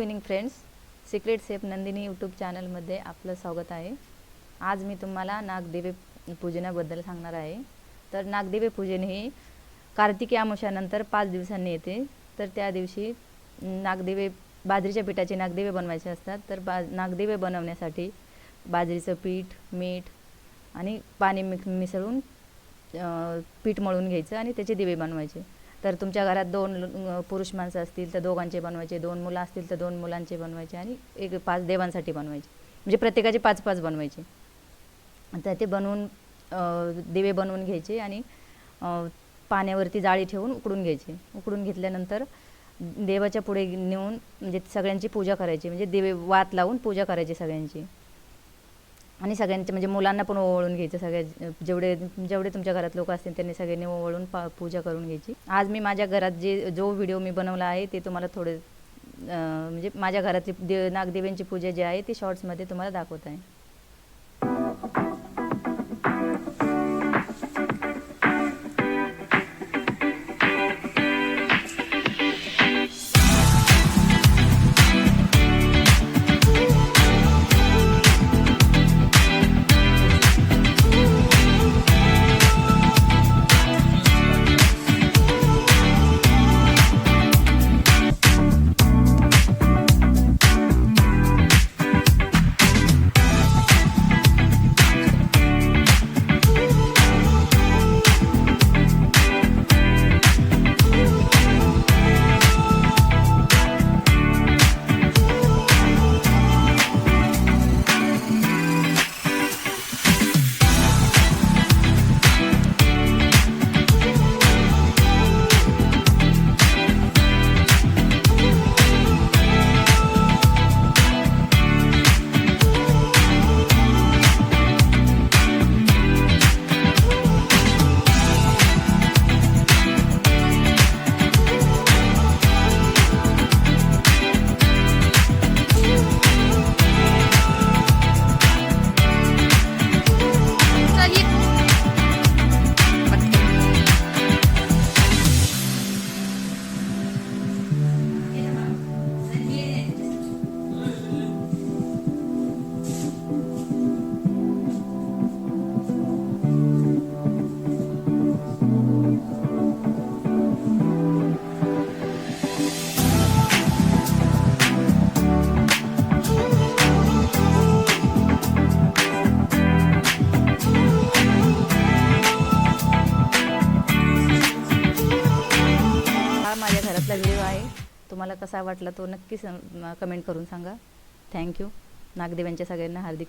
Evening friends, secret safe Nandini YouTube चॅनलमध्ये आपलं स्वागत आहे। आज मी तुम्हाला नागदेवी पूजनाबद्दल सांगणार आहे। तर नागदेवी पूजन हे कार्तिकी अमावस्येनंतर 5 दिवसांनी येते। तर त्या दिवशी नागदेवी बाजरीच्या पिठाचे नागदेवी बनवायचे असतात। तर नागदेवी बनवण्यासाठी बाजरीचं पीठ, मीठ आणि पाणी मिसळून पीठ मळून घ्यायचं आणि त्याचे दिवे बनवायचे। तर तुमच्या घरात 2 पुरुष माणसं असतील तर दोघांचे बनवायचे, 2 मुलं असतील तर 2 मुलांचे बनवायचे आणि 5 देवांसाठी बनवायचे, म्हणजे प्रत्येकाचे 5-5 बनवायचे। तर ते बनवून दिवे बनवून घ्यायचे आणि पाण्यावरती जाळी ठेवून उकडून घ्यायचे। उकडून घेतल्यानंतर देवाच्या पुढे नेऊन म्हणजे सगळ्यांची पूजा करायची, म्हणजे दिवे वात लावून पूजा करायची सगळ्यांची आणि सगळ्यांचे म्हणजे मुलांना पण ओवाळून घ्यायचं। सगळे जेवढे तुमच्या घरात लोक असतील त्यांनी सगळ्यांनी ओवाळून पूजा करून घ्यायची। आज मी माझ्या घरात जो व्हिडिओ मी बनवला आहे ते तुम्हाला थोडे म्हणजे माझ्या घरातली नागदेवींची पूजा जी आहे ती शॉर्ट्समध्ये तुम्हाला दाखवत आहे। माझ्या घरातला व्हिडिओ आहे, तुम्हाला कसा वाटला तो नक्की कमेंट करून सांगा। थँक्यू। नागदेवांच्या सगळ्यांना हार्दिक